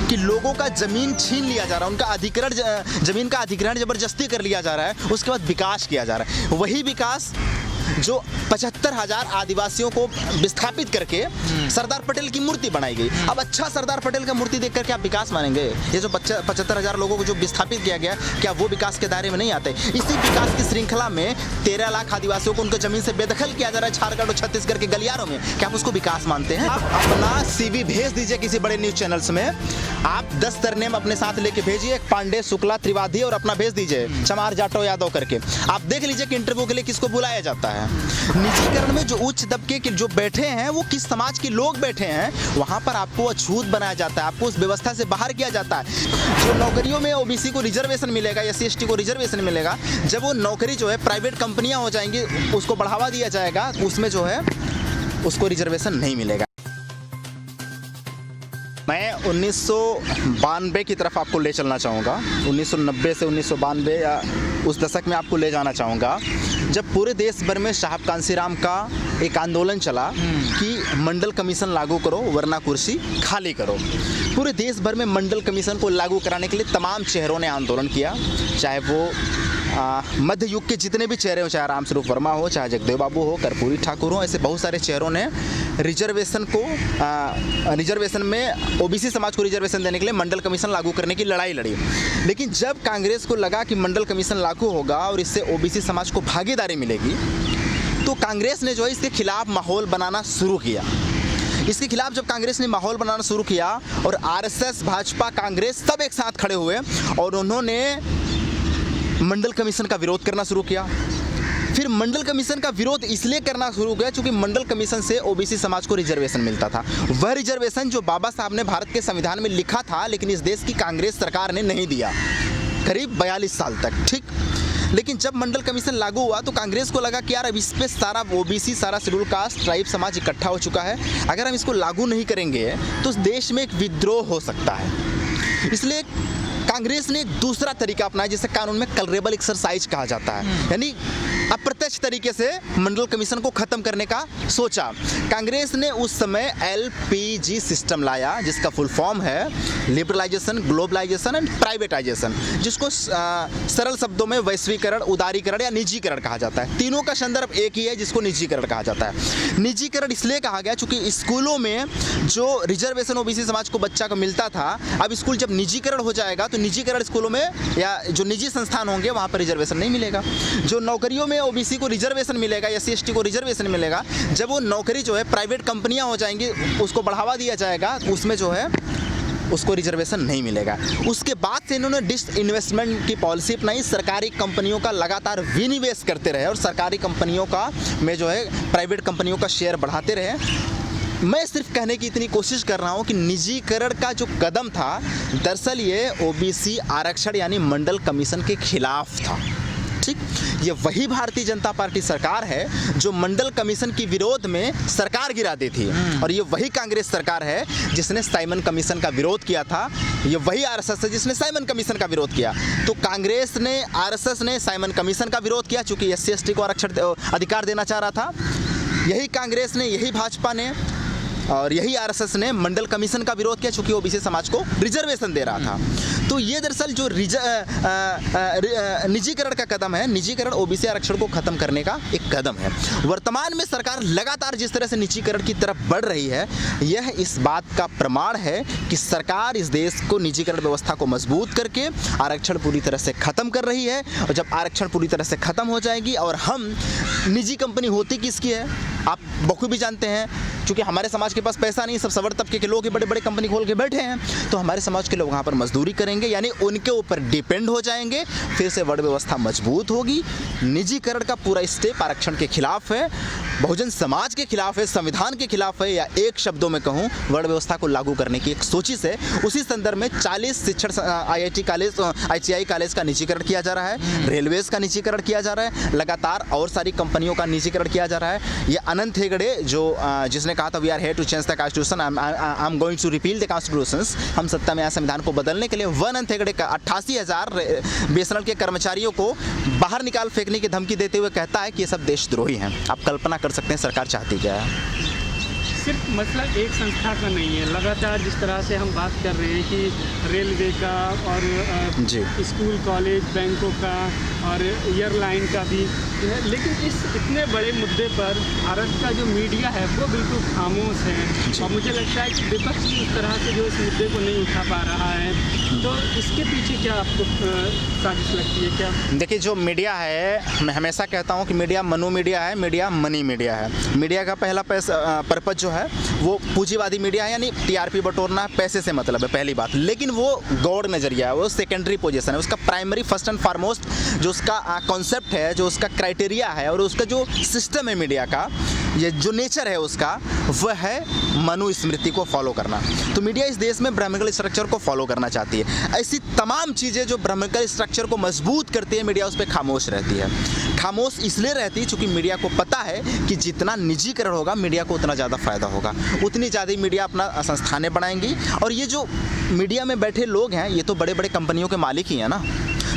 कि लोगों का ज़मीन छीन लिया जा रहा है, उनका अधिग्रहण, ज़मीन का अधिग्रहण ज़बरदस्ती कर लिया जा रहा है, उसके बाद विकास किया जा रहा है। वही विकास जो 75,000 आदिवासियों को विस्थापित करके सरदार पटेल की मूर्ति बनाई गई। अब अच्छा सरदार पटेल का मूर्ति देख करके आप विकास मानेंगे? ये जो 75,000 लोगों को जो विस्थापित किया गया, क्या वो विकास के दायरे में नहीं आते? इसी विकास की श्रृंखला में 13 लाख आदिवासियों को उनकी जमीन से बेदखल किया जा रहा है झारखंड और छत्तीसगढ़ के गलियारों में। क्या आप उसको विकास मानते हैं? आप अपना CV भेज दीजिए किसी बड़े न्यूज चैनल्स में, आप 10 सरनेम अपने साथ लेके भेजिए, पांडे, शुक्ला, त्रिवादी और अपना भेज दीजिए चमार, जाटो, यादव करके। आप देख लीजिए कि इंटरव्यू के लिए किसको बुलाया जाता है। निजीकरण में जो उच्च दबके के जो बैठे हैं, वो किस समाज के लोग बैठे हैं, वहां पर आपको अछूत बनाया जाता है, आपको उस व्यवस्था से बाहर किया जाता है। जो नौकरियों में OBC को रिजर्वेशन मिलेगा या SC/ST को रिजर्वेशन मिलेगा, जब वो नौकरी जो है प्राइवेट कंपनियां हो जाएंगी, उसको बढ़ावा दिया जाएगा, उसमें जो है उसको रिजर्वेशन नहीं मिलेगा। मैं 1992 की तरफ आपको ले चलना चाहूँगा। 1990 से 1992 या उस दशक में आपको ले जाना चाहूँगा, जब पूरे देश भर में साहब कांशीराम का एक आंदोलन चला कि मंडल कमीशन लागू करो वरना कुर्सी खाली करो। पूरे देश भर में मंडल कमीशन को लागू कराने के लिए तमाम चेहरों ने आंदोलन किया, चाहे वो मध्य युग के जितने भी चेहरे हो, चाहे रामस्वरूप वर्मा हो, चाहे जगदेव बाबू हो, कर्पूरी ठाकुर हो, ऐसे बहुत सारे चेहरों ने रिजर्वेशन में OBC समाज को रिजर्वेशन देने के लिए मंडल कमीशन लागू करने की लड़ाई लड़ी। लेकिन जब कांग्रेस को लगा कि मंडल कमीशन लागू होगा और इससे OBC समाज को भागीदारी मिलेगी, तो कांग्रेस ने जो है इसके खिलाफ माहौल बनाना शुरू किया। इसके खिलाफ जब कांग्रेस ने माहौल बनाना शुरू किया और RSS, भाजपा, कांग्रेस सब एक साथ खड़े हुए और उन्होंने मंडल कमीशन का विरोध करना शुरू किया। फिर मंडल कमीशन का विरोध इसलिए करना शुरू किया क्योंकि मंडल कमीशन से OBC समाज को रिजर्वेशन मिलता था। वह रिजर्वेशन जो बाबा साहब ने भारत के संविधान में लिखा था, लेकिन इस देश की कांग्रेस सरकार ने नहीं दिया करीब 42 साल तक। ठीक, लेकिन जब मंडल कमीशन लागू हुआ तो कांग्रेस को लगा कि यार अब इस पे सारा OBC, सारा शेड्यूल कास्ट, ट्राइब समाज इकट्ठा हो चुका है, अगर हम इसको लागू नहीं करेंगे तो देश में एक विद्रोह हो सकता है। इसलिए कांग्रेस ने एक दूसरा तरीका अपनाया जिसे कानून में कलरेबल एक्सरसाइज कहा जाता है, यानी अप्रत्यक्ष तरीके से मंडल कमीशन को खत्म करने का सोचा। कांग्रेस ने उस समय LPG सिस्टम लाया, जिसका फुल फॉर्म है लिबरलाइजेशन, ग्लोबलाइजेशन एंड प्राइवेटाइजेशन, जिसको सरल शब्दों में वैश्वीकरण, उदारीकरण या निजीकरण कहा जाता है। तीनों का संदर्भ एक ही है, जिसको निजीकरण कहा जाता है। निजीकरण इसलिए कहा गया क्योंकि स्कूलों में जो रिजर्वेशन OBC समाज को बच्चा को मिलता था, अब स्कूल जब निजीकरण हो जाएगा तो निजीकरण स्कूलों में या जो निजी संस्थान होंगे वहाँ पर रिजर्वेशन नहीं मिलेगा। जो नौकरियों में OBC को रिजर्वेशन मिलेगा या SC/ST को रिजर्वेशन मिलेगा, जब वो नौकरी जो है प्राइवेट कंपनियां हो जाएंगी, उसको बढ़ावा दिया जाएगा, उसमें जो है उसको रिजर्वेशन नहीं मिलेगा। उसके बाद से इन्होंने डिसइन्वेस्टमेंट की पॉलिसी अपनाई, सरकारी कंपनियों का लगातार विनिवेश करते रहे और सरकारी कंपनियों का में जो है प्राइवेट कंपनियों का शेयर बढ़ाते रहे। मैं सिर्फ कहने की इतनी कोशिश कर रहा हूँ कि निजीकरण का जो कदम था, दरअसल ये OBC आरक्षण यानी मंडल कमीशन के खिलाफ था। ठीक, ये वही भारतीय जनता पार्टी सरकार है जो मंडल कमीशन के विरोध में सरकार गिरा दी थी, और ये वही कांग्रेस सरकार है जिसने साइमन कमीशन का विरोध किया था। ये वही RSS है जिसने साइमन कमीशन का विरोध किया। तो कांग्रेस ने, RSS ने साइमन कमीशन का विरोध किया चूंकि SC/ST को आरक्षण अधिकार देना चाह रहा था। यही कांग्रेस ने, यही भाजपा ने और यही RSS ने मंडल कमीशन का विरोध किया चूंकि OBC समाज को रिजर्वेशन दे रहा था। तो ये दरअसल जो निजीकरण का कदम है, निजीकरण OBC आरक्षण को खत्म करने का एक कदम है। वर्तमान में सरकार लगातार जिस तरह से निजीकरण की तरफ बढ़ रही है, यह इस बात का प्रमाण है कि सरकार इस देश को निजीकरण व्यवस्था को मजबूत करके आरक्षण पूरी तरह से खत्म कर रही है। और जब आरक्षण पूरी तरह से खत्म हो जाएगी और हम, निजी कंपनी होती किसकी है आप बखूबी जानते हैं, क्योंकि हमारे समाज के पास पैसा नहीं, सब सवर तबके के लोग ही बड़े बड़े कंपनी खोल के बैठे हैं, तो हमारे समाज के लोग वहाँ पर मजदूरी करेंगे, यानी उनके ऊपर डिपेंड हो जाएंगे। फिर से वर्ण व्यवस्था मजबूत होगी। निजीकरण का पूरा स्टेप आरक्षण के खिलाफ है, बहुजन समाज के खिलाफ है, संविधान के खिलाफ है, या एक शब्दों में कहूँ वर्ण व्यवस्था को लागू करने की एक सोचिश है। उसी संदर्भ में 40 शिक्षण IIT कॉलेज, ICI कॉलेज का निजीकरण किया जा रहा है, रेलवेज का निजीकरण किया जा रहा है, लगातार और सारी कंपनियों का निजीकरण किया जा रहा है। ये अनंत हेगड़े जो जिसने कहा था we are here to change the constitution, I am going to repeal the constitutions, हम सत्ता में आए संविधान को बदलने के लिए, वन अनंत हेगड़े का 88,000 BSNL के कर्मचारियों को बाहर निकाल फेंकने की धमकी देते हुए कहता है कि ये सब देशद्रोही हैं। आप कल्पना कर सकते हैं सरकार चाहती क्या है। सिर्फ मसला एक संस्था का नहीं है। लगातार जिस तरह से हम बात कर रहे हैं कि रेलवे का और स्कूल कॉलेज बैंकों का और एयरलाइन का भी, लेकिन इस इतने बड़े मुद्दे पर भारत का जो मीडिया है वो बिल्कुल खामोश है। और मुझे लगता है कि विपक्ष भी उस तरह से जो इस मुद्दे को नहीं उठा पा रहा है। तो इसके पीछे क्या आपको साजिश लगती है क्या? देखिए, जो मीडिया है, मैं हमेशा कहता हूँ कि मीडिया मनो मीडिया है, मीडिया मनी मीडिया है। मीडिया का पहला पर्पज जो है वो पूंजीवादी मीडिया है, यानी टीआरपी बटोरना, पैसे से मतलब है, पहली बात। लेकिन वो गौड़ नज़रिया है, वो सेकेंडरी पोजीशन है। उसका प्राइमरी फर्स्ट एंड फॉरमोस्ट जो उसका कॉन्सेप्ट है, जो उसका क्राइटेरिया है और उसका जो सिस्टम है मीडिया का, ये जो नेचर है उसका, वह है मनुस्मृति को फॉलो करना। तो मीडिया इस देश में ब्राह्मणिकल स्ट्रक्चर को फॉलो करना चाहती है। ऐसी तमाम चीज़ें जो ब्राह्मणिकल स्ट्रक्चर को मजबूत करती है, मीडिया उस पर खामोश रहती है। खामोश इसलिए रहती है क्योंकि मीडिया को पता है कि जितना निजीकरण होगा मीडिया को उतना ज़्यादा फायदा होगा, उतनी ज़्यादा मीडिया अपना संस्थानें बनाएंगी। और ये जो मीडिया में बैठे लोग हैं, ये तो बड़े बड़े कंपनियों के मालिक ही हैं ना,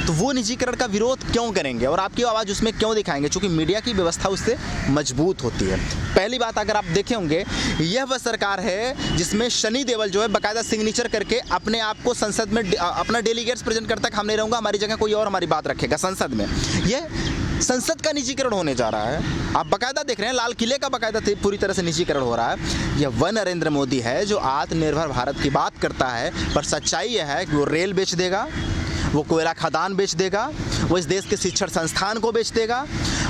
तो वो निजीकरण का विरोध क्यों करेंगे और आपकी आवाज़ उसमें क्यों दिखाएंगे? क्योंकि मीडिया की व्यवस्था उससे मजबूत होती है। पहली बात, अगर आप देखे होंगे, यह वह सरकार है जिसमें शनि देवल जो है बाकायदा सिग्नेचर करके अपने आप को संसद में अपना डेलीगेट्स प्रेजेंट करता है, हम नहीं रहूँगा, हमारी जगह कोई और हमारी बात रखेगा संसद में। यह संसद का निजीकरण होने जा रहा है। आप बाकायदा देख रहे हैं, लाल किले का बाकायदा पूरी तरह से निजीकरण हो रहा है। यह वह नरेंद्र मोदी है जो आत्मनिर्भर भारत की बात करता है, पर सच्चाई यह है कि वो रेल बेच देगा, वो कोयला खदान बेच देगा, वो इस देश के शिक्षण संस्थान को बेच देगा,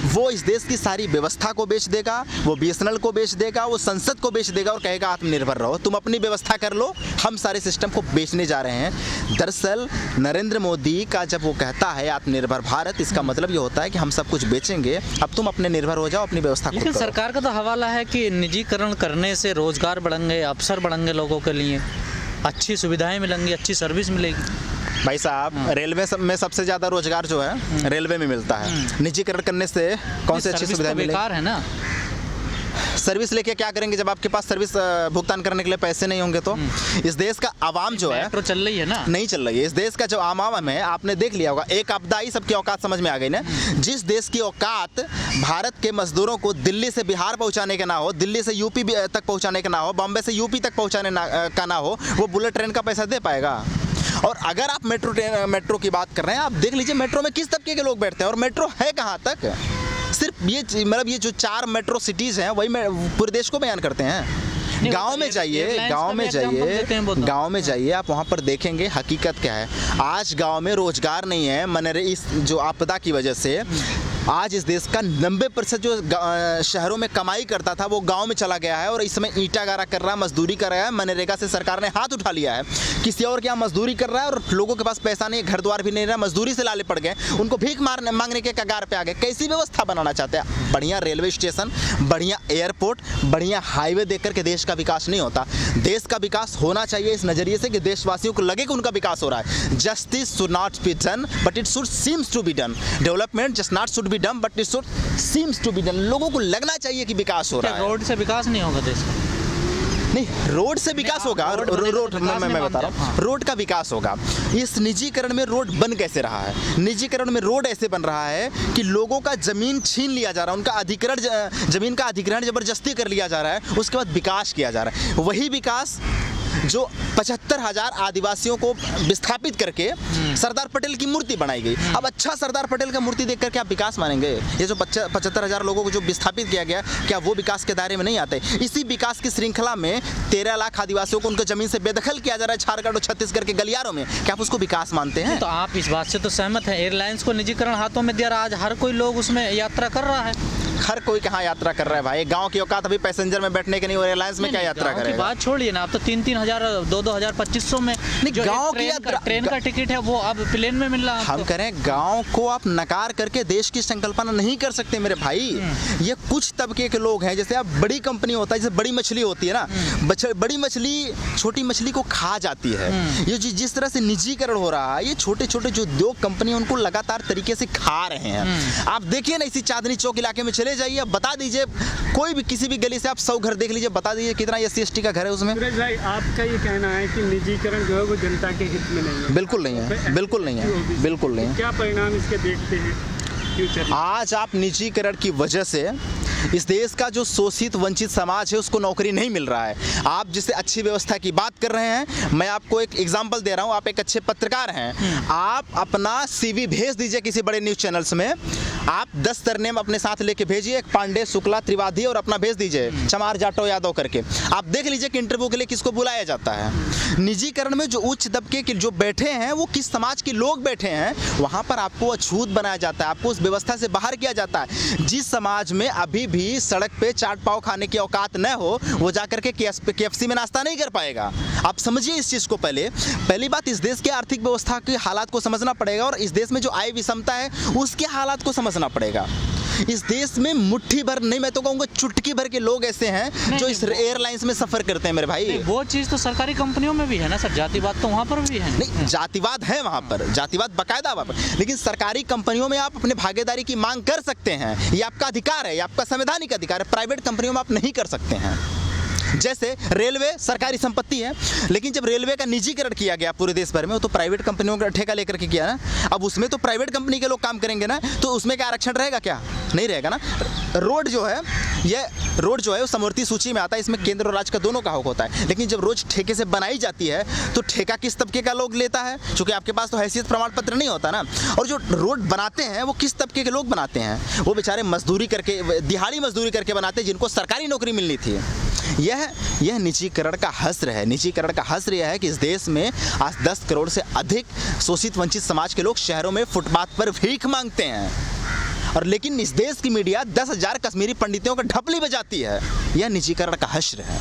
वो इस देश की सारी व्यवस्था को बेच देगा, वो बीएसएनएल को बेच देगा, वो संसद को बेच देगा और कहेगा आत्मनिर्भर रहो, तुम अपनी व्यवस्था कर लो, हम सारे सिस्टम को बेचने जा रहे हैं। दरअसल नरेंद्र मोदी का जब वो कहता है आत्मनिर्भर भारत, इसका मतलब ये होता है कि हम सब कुछ बेचेंगे, अब तुम अपने निर्भर हो जाओ, अपनी व्यवस्था। लेकिन सरकार का तो हवाला है कि निजीकरण करने से रोजगार बढ़ेंगे, अवसर बढ़ेंगे, लोगों के लिए अच्छी सुविधाएं मिलेंगी, अच्छी सर्विस मिलेगी। भाई साहब, रेलवे में सबसे ज़्यादा रोजगार जो है रेलवे में मिलता है। निजीकरण करने से कौन सी अच्छी सुविधा मिलेगी? बेकार है ना। सर्विस लेके क्या करेंगे जब आपके पास सर्विस भुगतान करने के लिए पैसे नहीं होंगे? तो इस देश का आवाम जो है, मेट्रो चल रही है ना, नहीं चल रही है। इस देश का जो आवाम है, आपने देख लिया होगा, एक आपदा ही सबकी औकात समझ में आ गई ना। जिस देश की औकात भारत के मजदूरों को दिल्ली से बिहार पहुंचाने का ना हो, दिल्ली से यूपी तक पहुंचाने का ना हो, बॉम्बे से यूपी तक पहुंचाने का ना हो, वो बुलेट ट्रेन का पैसा दे पाएगा? और अगर आप मेट्रो की बात कर रहे हैं, आप देख लीजिए मेट्रो में किस तबके के लोग बैठते हैं और मेट्रो है कहाँ तक। सिर्फ ये मतलब ये जो 4 मेट्रो सिटीज़ हैं वही पूरे देश को बयान करते हैं। गांव में जाइए, गांव में जाइए, आप वहाँ पर देखेंगे हकीकत क्या है। आज गांव में रोजगार नहीं है, मनरे इस जो आपदा की वजह से आज इस देश का 90% जो शहरों में कमाई करता था वो गांव में चला गया है और इस समय ईंटा गारा कर रहा है, मजदूरी कर रहा है। मनरेगा से सरकार ने हाथ उठा लिया है, किसी और के यहाँ मजदूरी कर रहा है और लोगों के पास पैसा नहीं, घर द्वार भी नहीं रहा, मजदूरी से लाले पड़ गए, उनको भीख मांगने के कगार पे आ गए। कैसी व्यवस्था बनाना चाहते हैं? बढ़िया रेलवे स्टेशन, बढ़िया एयरपोर्ट, बढ़िया हाईवे देख करके देश का विकास नहीं होता। देश का विकास होना चाहिए इस नज़रिए से कि देशवासियों को लगे कि उनका विकास हो रहा है। Justice should not be done but it should seems to be done. Development just not should be done but it should seems to be done. लोगों को लगना चाहिए कि विकास हो रहा है। रोड से विकास नहीं होगा देश का? नहीं, रोड से विकास होगा। रोड मैं बता रहा हूँ, रोड का विकास होगा। इस निजीकरण में रोड बन कैसे रहा है? निजीकरण में रोड ऐसे बन रहा है कि लोगों का जमीन छीन लिया जा रहा है, उनका अधिग्रहण, जमीन का अधिग्रहण जबरदस्ती कर लिया जा रहा है, उसके बाद विकास किया जा रहा है। वही विकास जो 75,000 आदिवासियों को विस्थापित करके सरदार पटेल की मूर्ति बनाई गई। अब अच्छा सरदार पटेल का मूर्ति देख करके आप विकास मानेंगे? ये जो 75,000 लोगों को जो विस्थापित किया गया, क्या वो विकास के दायरे में नहीं आते? इसी विकास की श्रृंखला में 13 लाख आदिवासियों को उनको जमीन से बेदखल किया जा रहा है झारखंड और छत्तीसगढ़ के गलियारों में। क्या आप उसको विकास मानते हैं? तो आप इस बात से तो सहमत हैं? एयरलाइंस को निजीकरण हाथों में दिया रहा, आज हर कोई लोग उसमें यात्रा कर रहा है। हर कोई कहाँ यात्रा कर रहा है भाई? गांव की औकात अभी पैसेंजर में बैठने के नहीं, और एयरलाइंस में क्या यात्रा करेगा? बात छोड़िए ना, अब तो 3-3 हज़ार 2-2 हज़ार 2500 में गांव की यात्रा, ट्रेन का टिकट है वो अब प्लेन में मिल रहा है। हम कह रहे हैं गांव को आप नकार करके देश की संकल्पना नहीं कर सकते मेरे भाई। ये कुछ तबके के लोग हैं, जैसे आप बड़ी कंपनी होता है, जैसे बड़ी मछली होती है ना, बड़ी मछली छोटी मछली को खा जाती है। ये जिस तरह से निजीकरण हो रहा है, ये छोटे छोटे जो उद्योग कंपनी उनको लगातार तरीके से खा रहे हैं। आप देखिए ना, इसी चांदनी चौक इलाके में चले जाइए, बता दीजिए कोई भी किसी भी गली से आप 100 घर देख लीजिए, बता दीजिए कितना SC/ST का घर है उसमें। सूरज भाई, आपका ये कहना है कि निजीकरण जो है वो जनता के हित में नहीं है? बिल्कुल नहीं है, बिल्कुल नहीं है, बिल्कुल नहीं है। क्या परिणाम इसके देखते हैं फ्यूचर में? आज आप निजीकरण की वजह से इस देश का जो शोषित वंचित समाज है उसको नौकरी नहीं मिल रहा है। आप जिससे अच्छी व्यवस्था की बात कर रहे हैं, मैं आपको एक एग्जांपल दे रहा हूं, आप एक अच्छे पत्रकार हैं, आप अपना सीवी भेज दीजिए किसी बड़े न्यूज़ चैनल्स में, आप 10 सरनेम अपने साथ लेके भेजिए, एक पांडे, शुक्ला, त्रिवादी और अपना भेज दीजिए चमार, जाटो, यादव करके, आप देख लीजिए कि इंटरव्यू के लिए किसको बुलाया जाता है। निजीकरण में जो उच्च दबके के जो बैठे हैं वो किस समाज के लोग बैठे हैं, वहाँ पर आपको अछूत बनाया जाता है, आपको उस व्यवस्था से बाहर किया जाता है। जिस समाज में अभी भी सड़क पे चाट पाव खाने की औकात न हो, वो जाकर के KFC में नाश्ता नहीं कर पाएगा। आप समझिए इस चीज़ को। पहली बात, इस देश के आर्थिक व्यवस्था के हालात को समझना पड़ेगा और इस देश में जो आय विषमता है उसके हालात को समझना पड़ेगा। इस देश में मुट्ठी भर नहीं, मैं तो कहूँगा चुटकी भर के लोग ऐसे हैं जो इस एयरलाइंस में सफ़र करते हैं मेरे भाई। वो चीज़ तो सरकारी कंपनियों में भी है ना सर, जातिवाद तो वहाँ पर भी है। नहीं, जातिवाद है वहाँ पर, जातिवाद बाकायदा वहाँ पर, लेकिन सरकारी कंपनियों में आप अपने भागीदारी की मांग कर सकते हैं, ये आपका अधिकार है, ये आपका संवैधानिक अधिकार है। प्राइवेट कंपनियों में आप नहीं कर सकते हैं। जैसे रेलवे सरकारी संपत्ति है, लेकिन जब रेलवे का निजीकरण किया गया पूरे देश भर में, वो तो प्राइवेट कंपनियों का ठेका लेकर के किया ना। अब उसमें तो प्राइवेट कंपनी के लोग काम करेंगे ना, तो उसमें क्या आरक्षण रहेगा? क्या नहीं रहेगा ना। रोड जो है, ये रोड जो है वो समवर्ती सूची में आता है, इसमें केंद्र और राज्य का दोनों का हक होता है। लेकिन जब रोज ठेके से बनाई जाती है तो ठेका किस तबके का लोग लेता है? क्योंकि आपके पास तो हैसियत प्रमाण पत्र नहीं होता ना। और जो रोड बनाते हैं वो किस तबके के लोग बनाते हैं? वो बेचारे मजदूरी करके, दिहाड़ी मजदूरी करके बनाते हैं, जिनको सरकारी नौकरी मिलनी थी। यह निजीकरण का हस्र है। निजीकरण का हस्र यह है कि इस देश में आज 10 करोड़ से अधिक शोषित वंचित समाज के लोग शहरों में फुटपाथ पर भीख मांगते हैं, और लेकिन इस देश की मीडिया 10,000 कश्मीरी पंडितों का ढपली बजाती है। यह निजीकरण का हस्र है।